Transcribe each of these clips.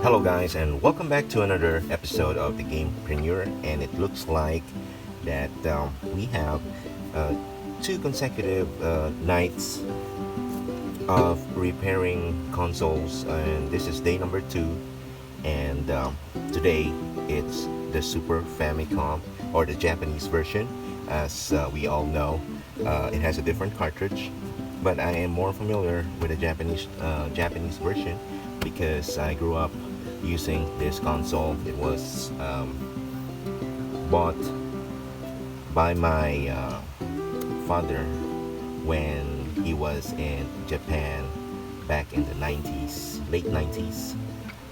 Hello guys, and welcome back to another episode of the Gamepreneur. And it looks like that we have uh, two consecutive nights of repairing consoles, and this is day number two. And today it's the Super Famicom, or the Japanese version. As we all know, it has a different cartridge, but I am more familiar with the Japanese version because I grew up using this console. It was bought by my father when he was in Japan back in the 90s, late 90s.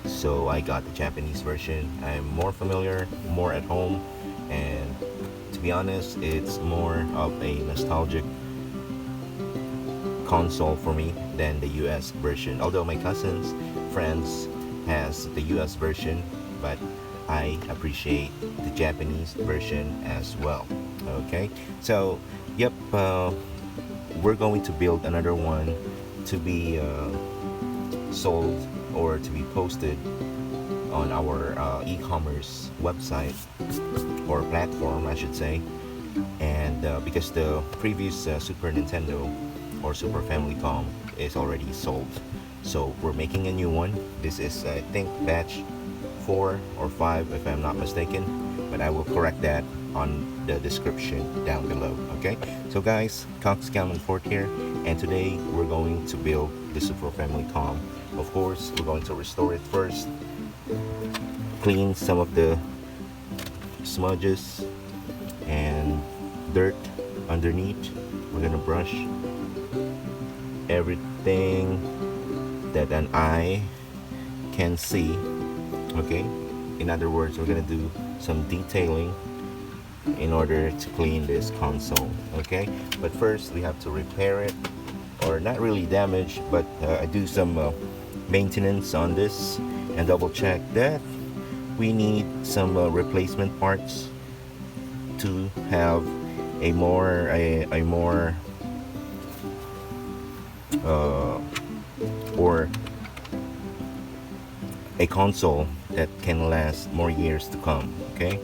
So I got the Japanese version. I'm more familiar, more at home, and to be honest, it's more of a nostalgic console for me than the US version. Although my cousins, friends has the US version, but I appreciate the Japanese version as well. Okay, so yep, we're going to build another one to be sold or to be posted on our e-commerce website or platform, I should say. And because the previous Super Nintendo or Super Famicom is already sold, so we're making a new one. This is, I think, batch 4 or 5 if I'm not mistaken, but I will correct that on the description down below. Okay, so guys, Cox Gammon Fort here, and today we're going to build the Super Famicom. Of course, we're going to restore it first, clean some of the smudges and dirt underneath. We're gonna brush everything that an eye can see. Okay, in other words, we're gonna do some detailing in order to clean this console. Okay, but first we have to repair it, or not really damage, but I do some maintenance on this and double check that we need some replacement parts to have a more or a console that can last more years to come. Okay,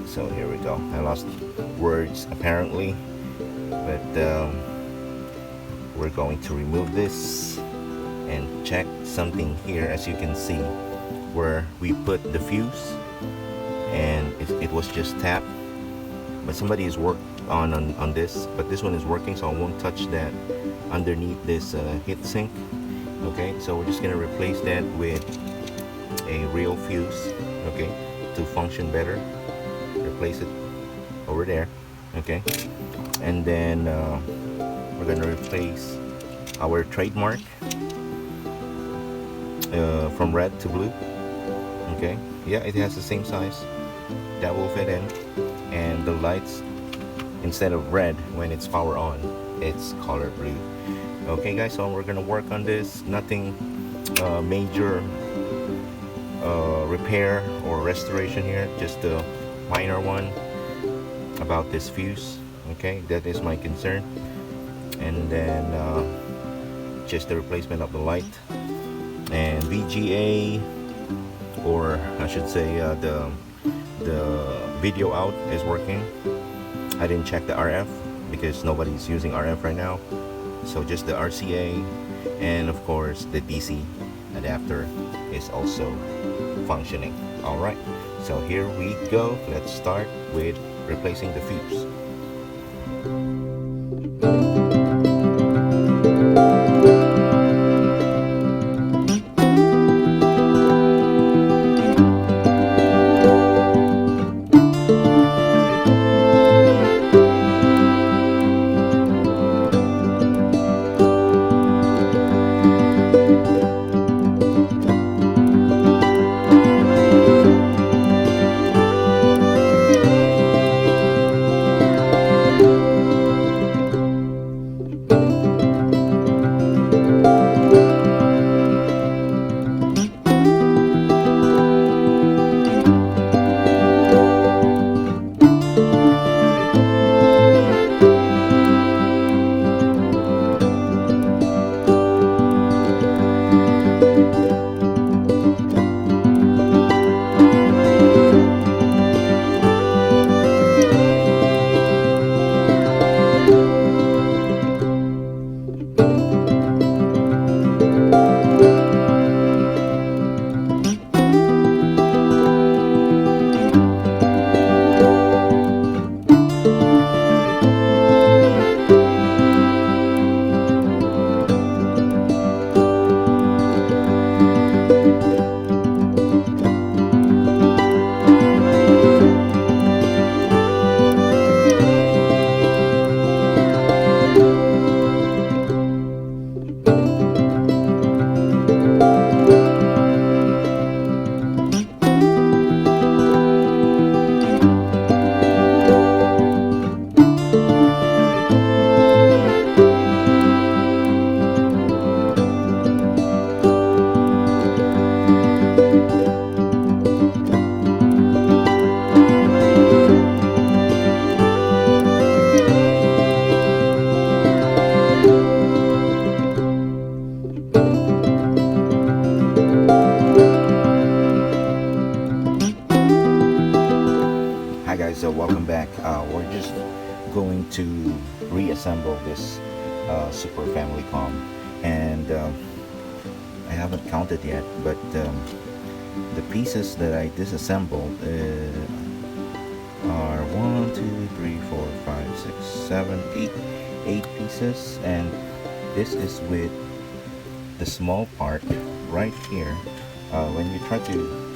so here we go. I lost words apparently, but we're going to remove this and check something here. As you can see, where we put the fuse, and it was just tapped, but somebody has worked on this, but this one is working, so I won't touch that underneath this heat sink. Okay, so we're just gonna replace that with a real fuse, okay, to function better. Replace it over there. Okay, and then we're gonna replace our trademark from red to blue. Okay, yeah, it has the same size, that will fit in. And the lights, instead of red when it's power on, it's color blue. Okay guys, so we're gonna work on this. Nothing major repair or restoration here, just a minor one about this fuse. Okay, that is my concern. And then just the replacement of the light, and VGA, or I should say the video out is working. I didn't check the RF because nobody's using RF right now, so just the RCA, and of course the DC adapter is also functioning. All right, so here we go. Let's start with replacing the fuse. welcome back. We're just going to reassemble this Super Famicom, and I haven't counted yet, but the pieces that I disassembled are 1, 2, 3, 4, 5, 6, 7, 8 pieces, and this is with the small part right here. When you try to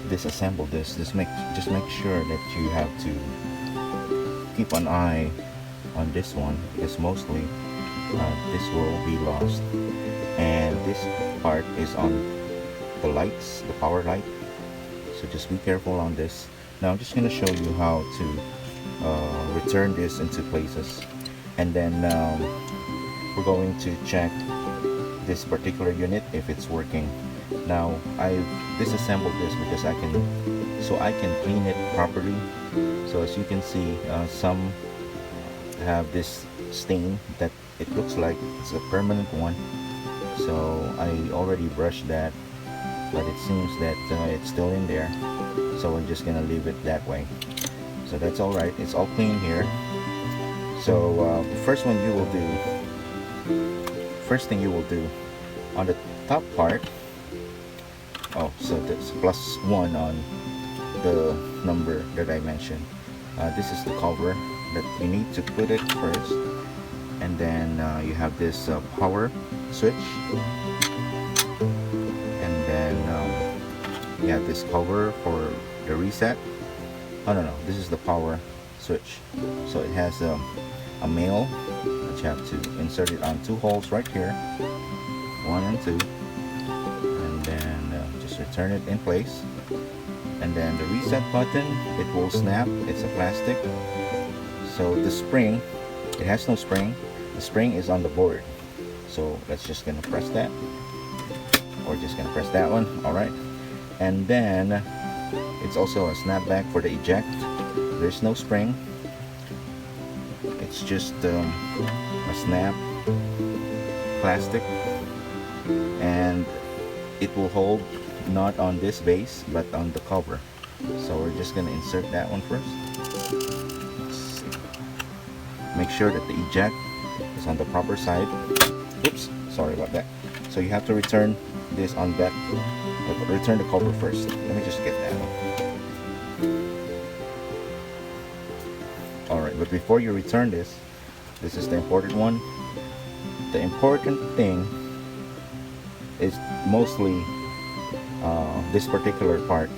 disassemble this, just make sure that you have to keep an eye on this one, because mostly this will be lost. And this part is on the lights, the power light, so just be careful on this. Now I'm just going to show you how to return this into places, and then we're going to check this particular unit if it's working. Now I've disassembled this because I can clean it properly. So as you can see, some have this stain that it looks like it's a permanent one, so I already brushed that, but it seems that it's still in there, so we're just gonna leave it that way. So that's all right, it's all clean here. So first thing you will do on the top part, so that's +1 on the number that I mentioned. This is the cover that you need to put it first, and then you have this power switch, and then you have this cover for the reset. No, this is the power switch. So it has a male, which you have to insert it on 2 holes right here, 1 and 2, and then just return it in place. And then the reset button, it will snap. It's a plastic. So the spring, it has no spring. The spring is on the board. So let's just gonna press that. Or just gonna press that one. Alright. And then it's also a snapback for the eject. There's no spring. It's just a snap plastic, and it will hold not on this base but on the cover. So we're just gonna insert that one first. Make sure that the eject is on the proper side. Oops, sorry about that. So you have to return this on back. Return the cover first. Let me just get that one. Alright, but before you return this is the important one. The important thing is mostly this particular part,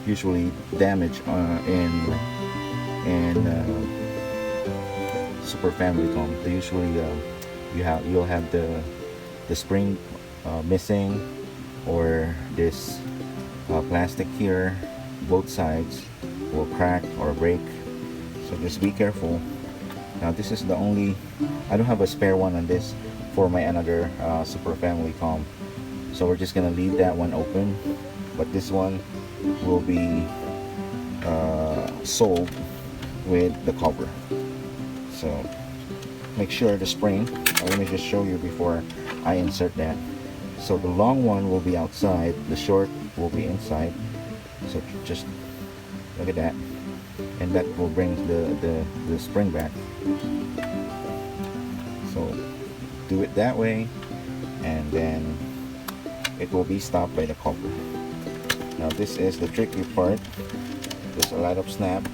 usually damaged in Super Famicom. They usually you'll have the spring missing, or this plastic here, both sides will crack or break. So just be careful. Now this is the only, I don't have a spare one on this for my another Super Famicom. So we're just gonna leave that one open, but this one will be sold with the cover. So make sure the spring, let me just show you before I insert that. So the long one will be outside, the short will be inside. So just look at that, and that will bring the spring back. So do it that way, and then it will be stopped by the cover. Now this is the tricky part. There's a lot of snap,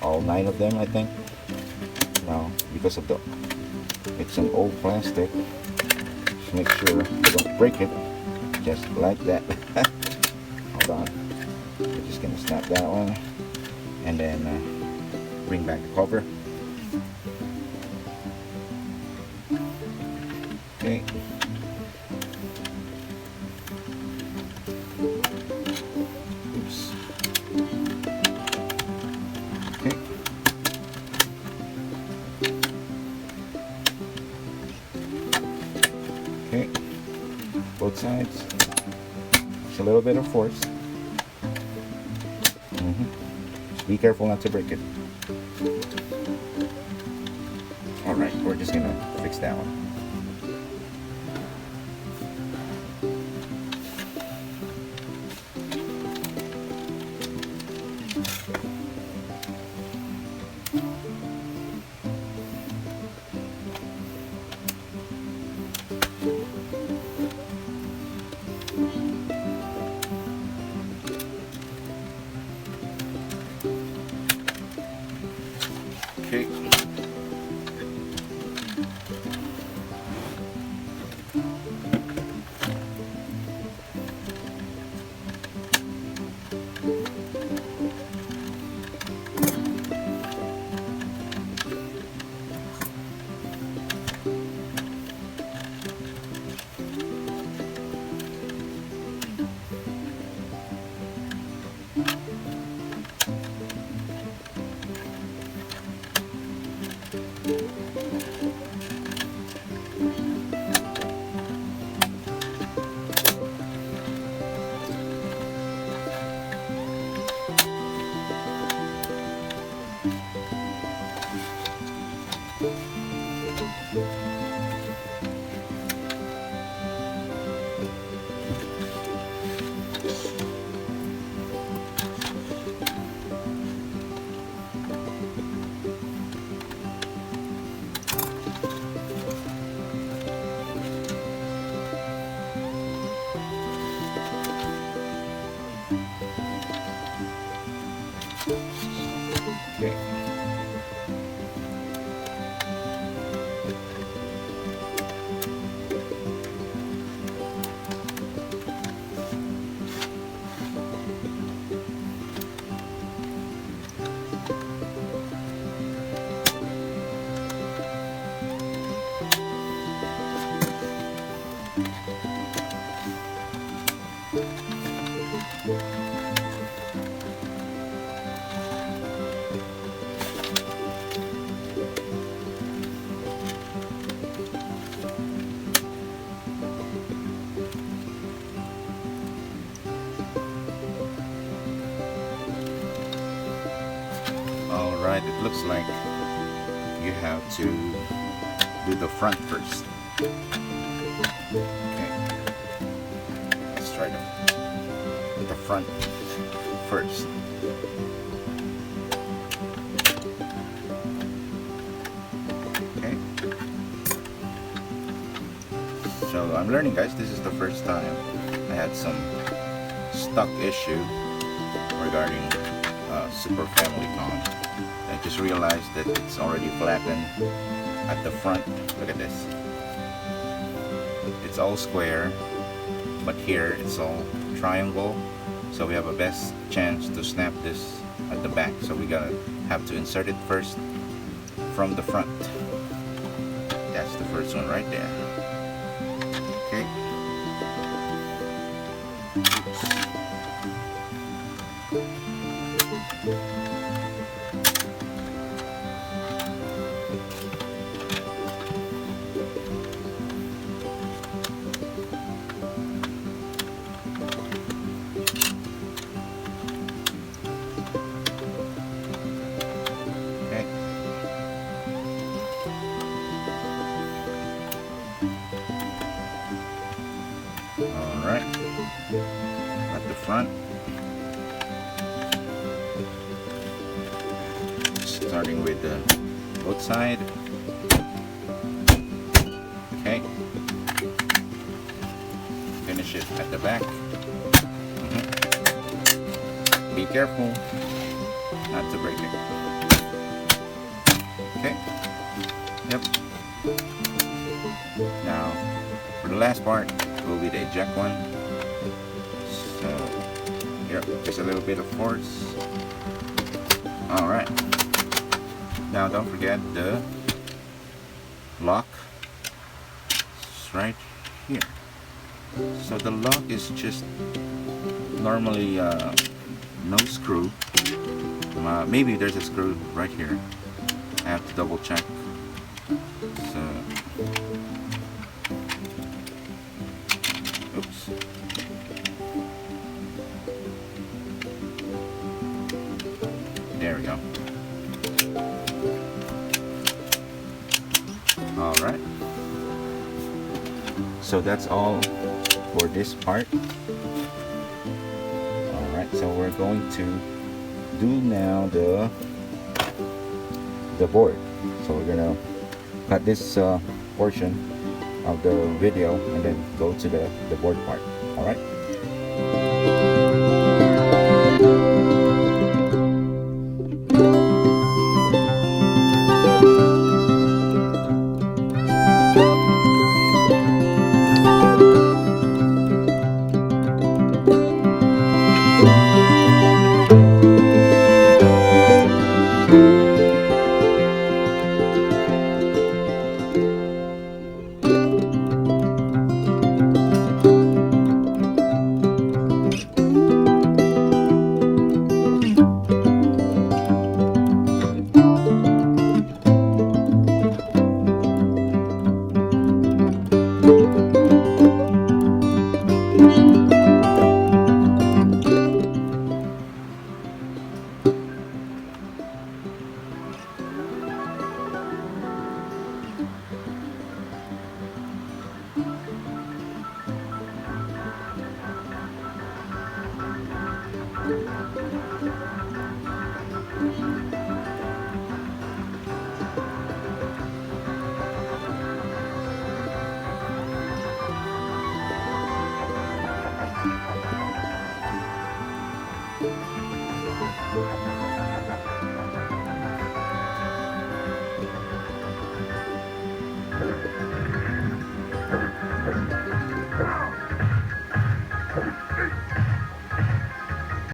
all 9 of them I think. Now because of it's an old plastic, just make sure you don't break it, just like that. Hold on, we're just gonna snap that one, and then bring back the cover. Okay. Oops. Okay. Okay. Both sides. Just a little bit of force. Just be careful not to break it. Alright, we're just gonna fix that one. Okay. Alright, it looks like you have to do the front first. Okay, let's try the front first. Okay, so I'm learning, guys. This is the first time I had some stuck issue regarding Super Famicom. I just realized that it's already flattened at the front. Look at this. It's all square, but here it's all triangle. So we have a best chance to snap this at the back. So we gotta have to insert it first from the front. That's the first one right there. Okay. Oops. Alright, at the front, starting with the both side. Okay, finish it at the back. Be careful not to break it. Okay, yep. Now for the last part will be the eject one. So here, just a little bit of force. Alright, now don't forget the lock. It's right here. So the lock is just normally no screw. Maybe there's a screw right here. I have to double check. So oops. There we go. Alright. So that's all for this part. Alright, so we're going to do now the board. So we're gonna cut this portion of the video and then go to the board part. Alright.